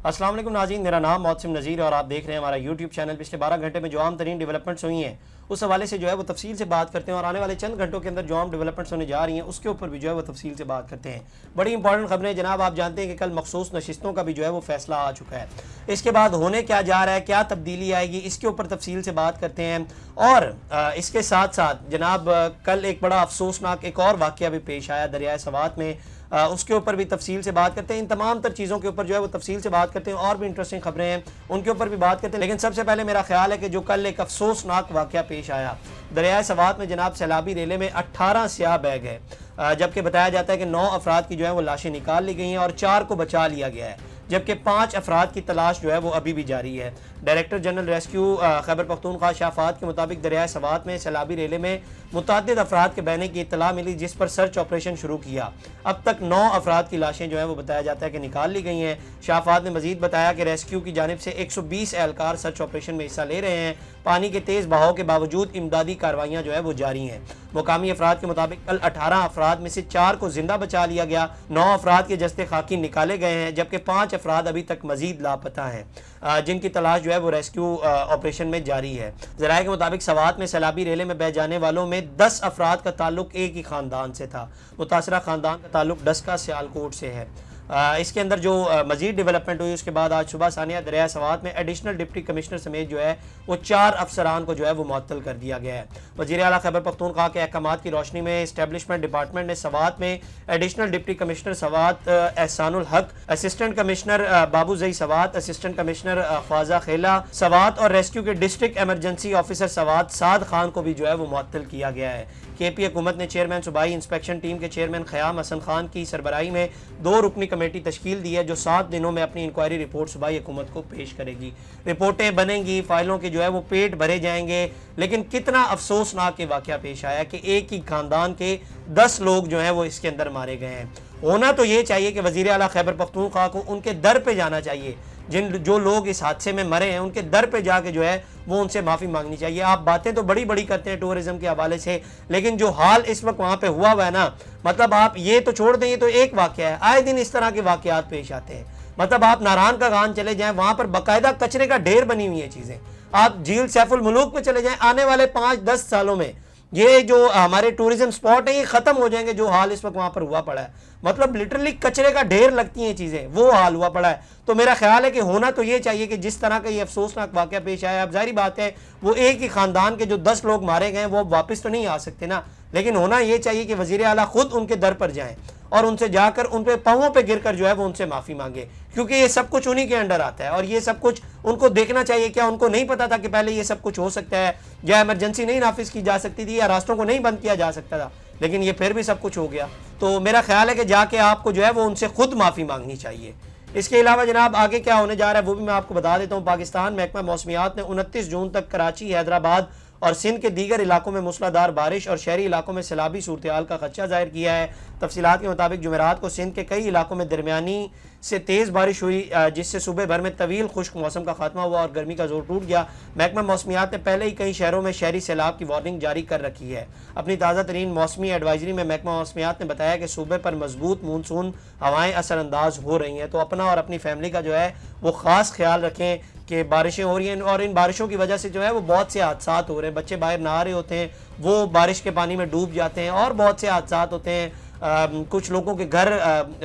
अस्सलाम वालेकुम नाज़रीन, मेरा नाम मोहसिन नज़ीर और आप देख रहे हैं हमारा यूट्यूब चैनल। पिछले 12 घंटे में जो आम तरीन डेवलपमेंट्स हुई हैं उस हवाले से जो है वो तफसील से बात करते हैं और आने वाले चंद घंटों के अंदर जो आम डेवलपमेंट्स होने जा रही हैं उसके ऊपर भी जो है वो तफसील से बात करते हैं। बड़ी इंपॉर्टेंट खबरें जनाब, आप जानते हैं कि कल मखसूस नशिस्तों का भी जो है वो फैसला आ चुका है। इसके बाद होने क्या जा रहा है, क्या तब्दीली आएगी, इसके ऊपर तफसील से बात करते हैं। और इसके साथ साथ जनाब कल एक बड़ा अफसोसनाक एक और वाक़या भी पेश आया दरियाए सवात में, उसके ऊपर भी तफसील से बात करते हैं। इन तमाम तर चीज़ों के ऊपर जो है वो तफसील से बात करते हैं और भी इंटरेस्टिंग खबरें हैं उनके ऊपर भी बात करते हैं। लेकिन सबसे पहले मेरा ख्याल है कि जो कल एक अफसोसनाक वाक़या पेश आया दरियाए सवात में, जनाब सैलाबी रेले में 18 सियाह बह गए, जबकि बताया जाता है कि 9 अफराद की जो है वो लाशें निकाल ली गई हैं और 4 को बचा लिया गया है, जबकि 5 अफराद की तलाश जो है वो अभी भी जारी है। Director general rescue Khyber Pakhtunkhwa Shafaat के मुताबिक दरियाए सवात में सैलाबी रेले में मुतअद्दिद अफराद के बहने की इत्तला मिली, जिस पर सर्च ऑपरेशन शुरू किया। अब तक 9 अफराद की लाशें जो है वो बताया जाता है कि निकाल ली गई हैं। शाफात ने मजीद बताया कि रेस्क्यू की जानिब से 120 एहलकार सर्च ऑपरेशन में हिस्सा ले रहे हैं। पानी के तेज़ बहाव के बावजूद इमदादी कार्रवाइयाँ जो है वो जारी हैं। मुकामी अफराद के मुताबिक कल 18 अफराद में से 4 को जिंदा बचा लिया गया, 9 अफराद के जस्ते खाकी निकाले गए हैं, जबकि 5 अफराद अभी तक मजीद लापता हैं, जिनकी तलाश जो है वो रेस्क्यू ऑपरेशन में जारी है। ज़राए के मुताबिक सवात में सैलाबी रेले में बह जाने वालों में 10 अफराद का ताल्लुक एक ही ख़ानदान से था। मुतासरा ख़ानदान का ताल्लुक डस्का सियालकोट से है। इसके अंदर जो मजीद डेवलपमेंट हुई उसके बाद आज सुबह सानिया दरिया सवात में एडिशनल डिप्टी कमिश्नर समेत जो है वो 4 अफसरान को जो है वो मुअत्तल कर दिया गया है। वज़ीर आला खैबर पख्तूनख्वा के अहकामात की रोशनी में इस्टेब्लिशमेंट डिपार्टमेंट ने सवात में additional deputy commissioner Swat Ehsanul Haq, assistant commissioner Babuzai Swat, assistant commissioner Khwaja Khela Swat और रेस्क्यू के district emergency officer Swat Saad Khan को भी जो है वो मुअत्तल किया गया है। KP हुकूमत ने चेयरमैन सूबाई इंस्पेक्शन टीम के चेयरमैन ख़याम हसन खान की सरबराही में 2 रुकनी कमेटी तश्कील दी है, जो 7 दिनों में अपनी इंक्वायरी रिपोर्ट सूबाई हुकूमत को पेश करेगी। रिपोर्टें बनेंगी, फाइलों के जो है वो पेट भरे जाएंगे। लेकिन कितना अफसोसनाक ये वाक़या पेश आया कि एक ही खानदान के 10 लोग जो हैं वो इसके अंदर मारे गए हैं। होना तो ये चाहिए कि वज़ीर आला खैबर पख्तूनख्वा को उनके दर पे जाना चाहिए, जो लोग इस हादसे में मरे हैं उनके दर पे जाके जो है वो उनसे माफ़ी मांगनी चाहिए। आप बातें तो बड़ी बड़ी करते हैं टूरिज्म के हवाले से, लेकिन जो हाल इस वक्त वहाँ पे हुआ है ना, मतलब आप ये तो छोड़ दें, ये तो एक वाक़या है, आए दिन इस तरह के वाक़यात पेश आते हैं। मतलब आप नारायण का गान चले जाएं, वहाँ पर बाकायदा कचरे का ढेर बनी हुई है चीज़ें। आप झील सैफुल मुलूक में चले जाएं, आने वाले 5-10 सालों में ये जो हमारे टूरिज्म स्पॉट है ये ख़त्म हो जाएंगे, जो हाल इस वक्त वहाँ पर हुआ पड़ा है। मतलब लिटरली कचरे का ढेर लगती हैं चीज़ें, वो हाल हुआ पड़ा है। तो मेरा ख्याल है कि होना तो ये चाहिए कि जिस तरह का ये अफसोसनाक वाक़या पेश आया, अब जाहिर बात है वो एक ही ख़ानदान के जो 10 लोग मारे गए वो वापस तो नहीं आ सकते ना, लेकिन होना ये चाहिए कि वज़ीर आला खुद उनके दर पर जाएँ और उनसे जाकर उन पे पाँवों पे गिरकर जो है वो उनसे माफ़ी मांगे, क्योंकि ये सब कुछ उन्हीं के अंडर आता है और ये सब कुछ उनको देखना चाहिए। क्या उनको नहीं पता था कि पहले ये सब कुछ हो सकता है, या इमरजेंसी नहीं नाफिज की जा सकती थी, या रास्तों को नहीं बंद किया जा सकता था, लेकिन ये फिर भी सब कुछ हो गया। तो मेरा ख्याल है कि जाके आपको जो है वो उनसे खुद माफ़ी मांगनी चाहिए। इसके अलावा जनाब आगे क्या होने जा रहा है वो भी मैं आपको बता देता हूँ। पाकिस्तान महकमा मौसमियात ने 29 जून तक कराची, हैदराबाद और सिंध के दीगर इलाकों में मूसलाधार बारिश और शहरी इलाकों में सैलाबी सूरत हाल का खदशा जाहिर किया है। तफसीलात के मुताबिक जुमेरात को सिंध के कई इलाकों में दरमियानी से तेज़ बारिश हुई, जिससे सुबह भर में तवील खुश्क मौसम का खात्मा हुआ और गर्मी का जोर टूट गया। महकमा मौसमियात ने पहले ही कई शहरों में शहरी सैलाब की वार्निंग जारी कर रखी है। अपनी ताज़ा तरीन मौसमी एडवाइजरी में महकमा मौसमियात ने बताया कि सूबे पर मजबूत मानसून हवाएँ असरअंदाज हो रही हैं। तो अपना और अपनी फैमिली का जो है वो ख़ास ख्याल रखें कि बारिशें हो रही हैं और इन बारिशों की वजह से जो है वो बहुत से हादसात हो रहे हैं। बच्चे बाहर नहा रहे होते हैं, वो बारिश के पानी में डूब जाते हैं और बहुत से हादसात होते हैं। कुछ लोगों के घर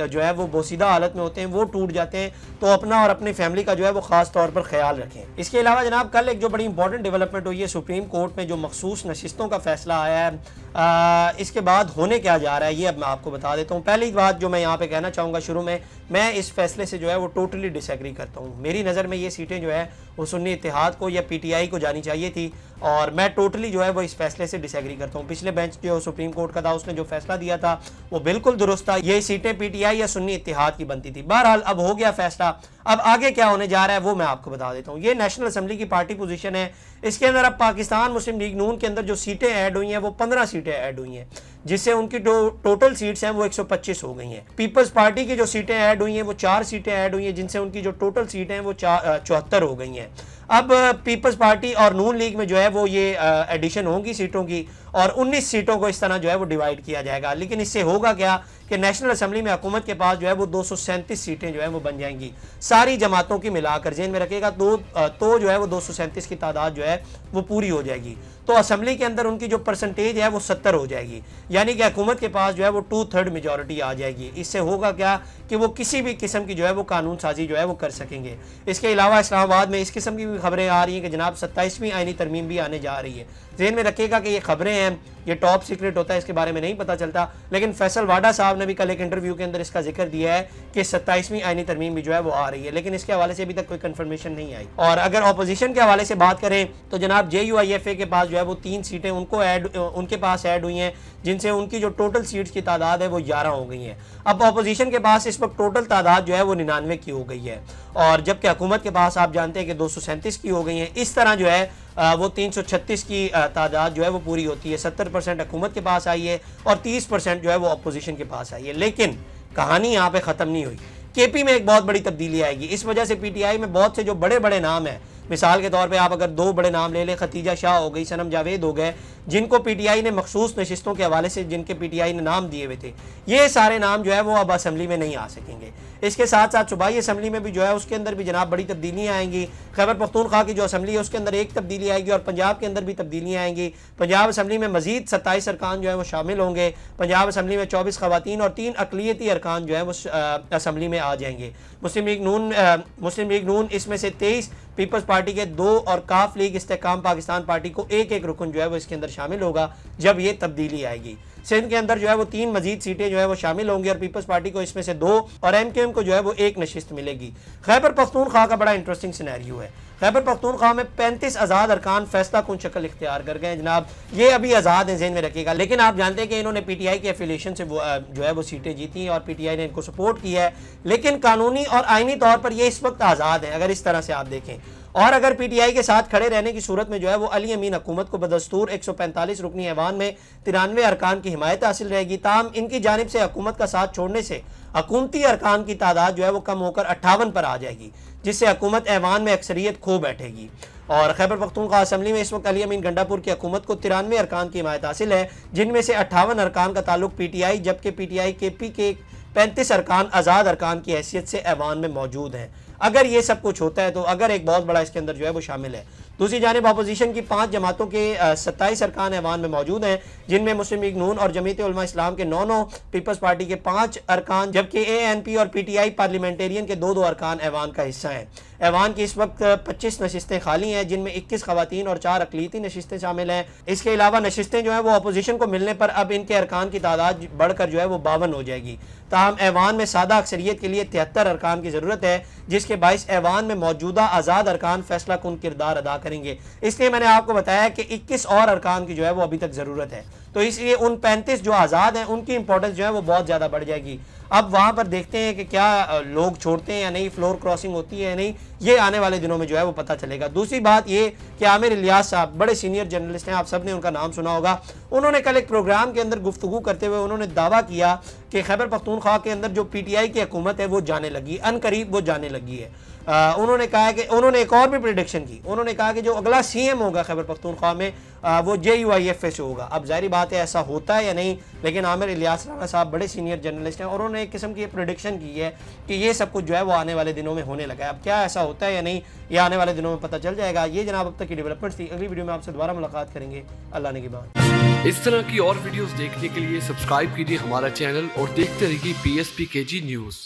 जो है वो बोसीदा हालत में होते हैं, वो टूट जाते हैं। तो अपना और अपनी फैमिली का जो है वो ख़ास तौर पर ख्याल रखें। इसके अलावा जनाब कल एक जो बड़ी इंपॉर्टेंट डेवलपमेंट हुई है, सुप्रीम कोर्ट में जो मखसूस नशिस्तों का फैसला आया है, इसके बाद होने क्या जा रहा है ये अब मैं आपको बता देता हूँ। पहली बात जो मैं यहाँ पे कहना चाहूँगा शुरू में, मैं इस फैसले से जो है वो टोटली डिसएग्री करता हूँ। मेरी नज़र में ये सीटें जो है वो सुन्नी इत्तेहाद को या PTI को जानी चाहिए थी और मैं टोटली जो है वो इस फैसले से डिसएग्री करता हूँ। पिछले बेंच जो सुप्रीम कोर्ट का था उसने जो फैसला दिया था वो बिल्कुल दुरुस्त था, ये सीटें PTI या सुन्नी इत्तेहाद की बनती थी। बहरहाल अब हो गया फैसला, अब आगे क्या होने जा रहा है वो मैं आपको बता देता हूँ। ये नेशनल असेंबली की पार्टी पोजीशन है, इसके अंदर अब पाकिस्तान मुस्लिम लीग नून के अंदर जो सीटें ऐड हुई हैं वो 15 सीटें ऐड हुई हैं, जिससे उनकी टोटल सीट्स हैं वो 125 हो गई हैं। पीपल्स पार्टी की जो सीटें ऐड हुई हैं वो 4 सीटें ऐड हुई हैं, जिनसे उनकी जो टोटल सीटें हैं वो 74 हो गई हैं। अब पीपल्स पार्टी और नून लीग में जो है वो ये एडिशन होंगी सीटों की और 19 सीटों को इस तरह जो है वो डिवाइड किया जाएगा। लेकिन इससे होगा क्या कि नेशनल असेंबली में हुकूमत के पास जो है वो 237 सीटें जो है वो बन जाएंगी, सारी जमातों की मिलाकर जेन में रखेगा तो जो है वो 237 की तादाद जो है वो पूरी हो जाएगी। तो असेंबली के अंदर उनकी जो परसेंटेज है वो 70 हो जाएगी, यानी कि हुकूमत के पास जो है वो 2/3 मेजॉरिटी आ जाएगी। इससे होगा क्या कि वो किसी भी किस्म की जो है वो कानून साजी जो है वो कर सकेंगे। इसके अलावा इस्लामाबाद में इस किस्म की भी खबरें आ रही हैं कि जनाब 27वीं आईनी तरमीम भी आने जा रही है। जेन में रखेगा कि ये खबरें हैं, ये टॉप सीक्रेट होता है, इसके बारे में नहीं पता चलता, लेकिन फैसल वाडा साहब ने भी कल एक इंटरव्यू के अंदर इसका जिक्र दिया है कि 27वीं आईनी तरमीम भी जो है वो आ रही है, लेकिन इसके हवाले से अभी तक कोई कंफर्मेशन नहीं आई। और अगर अपोजिशन के हवाले से बात करें तो जनाब JUIFA के पास जो है वो 3 सीटें उनके पास ऐड हुई हैं, जिनसे उनकी जो टोटल सीट्स की तादाद है वो 11 हो गई है। अब अपोजिशन के पास इस वक्त टोटल तादाद जो है वो 99 की हो गई है, और जबकि हुकूमत के पास आप जानते हैं कि 237 की हो गई है। इस तरह जो है वो 336 की तादाद जो है वो पूरी होती है। 70% हुकूमत के पास आई है और 30% जो है वो अपोजिशन के पास आई है। लेकिन कहानी यहाँ पे ख़त्म नहीं हुई। KP में एक बहुत बड़ी तब्दीली आएगी। इस वजह से PTI में बहुत से जो बड़े बड़े नाम हैं, मिसाल के तौर पे आप अगर 2 बड़े नाम ले लें, खतीजा शाह हो गई, सनम जावेद हो गए, जिनको PTI ने मखसूस नशिस्तों के हवाले से जिनके PTI ने नाम दिए हुए थे, ये सारे नाम जो है वो अब असेंबली में नहीं आ सकेंगे। इसके साथ साथ सूबाई असेंबली में भी जो है उसके अंदर भी जनाब बड़ी तब्दीलियाँ आएंगी। खैबर पख्तूनख्वा की जो असेंबली है उसके अंदर एक तब्दीली आएगी और पंजाब के अंदर भी तब्दीलियाँ आएंगी। पंजाब असेंबली में मजीद 27 अरकान जो है वो शामिल होंगे। पंजाब असेंबली में 24 खवातीन और 3 अकलियती अरकान जो है वो असेंबली में आ जाएंगे। मुस्लिम लीग नून इसमें से 23, पीपल्स पार्टी के 2 और काफ लीग इस्तेहकाम पाकिस्तान पार्टी को एक रुकन जो है वो इसके अंदर शामिल होगा जब ये तब्दीली आएगी। सिंध के अंदर जो है वो 3 मजीद सीटें जो है वो शामिल होंगी और पीपल्स पार्टी को इसमें से 2 और MKM को जो है वो 1 नशिस्त मिलेगी। खैबर पख्तूनख्वा का बड़ा इंटरेस्टिंग सिनेरियो है। खैबर पख्तूनख्वा में 35 आज़ाद अरकान फैसला कुन शक्ल इख्तियार कर गए जनाब, ये अभी आज़ाद हैं, ज़हन में रखिएगा। लेकिन आप जानते हैं कि इन्होंने PTI के एफिलिएशन से जो है वो सीटें जीती हैं और PTI ने इनको सपोर्ट किया है, लेकिन कानूनी और आइनी तौर पर ये इस वक्त आज़ाद हैं अगर इस तरह से आप देखें। और अगर PTI के साथ खड़े रहने की सूरत में जो है वो अली अमीन हुकूमत को बदस्तूर 145 रुकनी ऐवान में 93 अरकान की हिमायत हासिल रहेगी। ताहम इनकी जानिब से हुकूमत का साथ छोड़ने से हुकूमती अरकान की तादाद जो है वो कम होकर 58 पर आ जाएगी, जिससे हुकूमत ऐवान में अक्सरियत खो बैठेगी। और खैबर पख्तूनख्वा असेंबली में इस वक्त अली अमीन गंडापुर की हुकूमत को 93 अरकान की हिमायत हासिल है, जिनमें से 58 अरकान का ताल्लुक PTI, जबकि PTI KP के 35 अरकान आज़ाद अरकान की हैसियत से ऐवान में मौजूद हैं। अगर ये सब कुछ होता है तो अगर एक बहुत बड़ा इसके अंदर जो है वो शामिल है। दूसरी जानिब अपोजिशन की 5 जमातों के 27 अरकान ऐवान में मौजूद हैं, जिनमें मुस्लिम लीग नून और जमीयत उलमा इस्लाम के 9, पीपल्स पार्टी के 5 अरकान, जबकि ANP और PTI पार्लियामेंटेरियन के 2 अरकान ऐवान का हिस्सा हैं। ऐवान की इस वक्त 25 नशिस्तें खाली हैं, जिनमें 21 खवातीन और 4 अकलीती नशिस्तें शामिल हैं। इसके अलावा नशिस्तें जो है वो अपोजिशन को मिलने पर अब इनके अरकान की तादाद बढ़कर जो है वो 52 हो जाएगी। ताहम ऐवान में सादा अक्सरियत के लिए 73 अरकान की ज़रूरत है, जिसके बाइस ऐवान में मौजूदा आज़ाद अरकान फैसला कुन किरदार अदा करेंगे। इसलिए मैंने आपको बताया कि 21 और अरकान की जो है वो अभी तक ज़रूरत है, तो इसलिए उन 35 जो आज़ाद हैं उनकी इंपॉर्टेंस जो है वो बहुत ज़्यादा बढ़ जाएगी। अब वहाँ पर देखते हैं कि क्या लोग छोड़ते हैं या नहीं, फ्लोर क्रॉसिंग होती है या नहीं, ये आने वाले दिनों में जो है वो पता चलेगा। दूसरी बात ये कि आमिर इलियास साहब बड़े सीनियर जर्नलिस्ट हैं, आप सब ने उनका नाम सुना होगा। उन्होंने कल एक प्रोग्राम के अंदर गुफ्तगू करते हुए उन्होंने दावा किया कि खैबर पख्तूनख्वा के अंदर जो PTI की हुकूमत है वो जाने लगी, अनकरीब वो जाने लगी है। उन्होंने कहा कि उन्होंने एक और भी प्रेडिक्शन की, उन्होंने कहा कि जो अगला CM होगा खैबर पख्तूनख्वा में वो JUIFA से होगा। अब जाहिर बात है ऐसा होता है या नहीं, लेकिन आमिर इलियास राणा साहब बड़े सीनियर जर्नलिस्ट हैं और उन्होंने एक किस्म की प्रेडिक्शन की है कि ये सब कुछ जो है वो आने वाले दिनों में होने लगा है। अब क्या ऐसा होता है या नहीं, ये आने वाले दिनों में पता चल जाएगा। ये जनाब अब तक की डेवलपमेंट्स थी। अगली वीडियो में आपसे दोबारा मुलाकात करेंगे, अल्लाह ने की बात। इस तरह की और वीडियोस देखने के लिए सब्सक्राइब कीजिए हमारा चैनल और देखते रहिए PSPKG न्यूज़।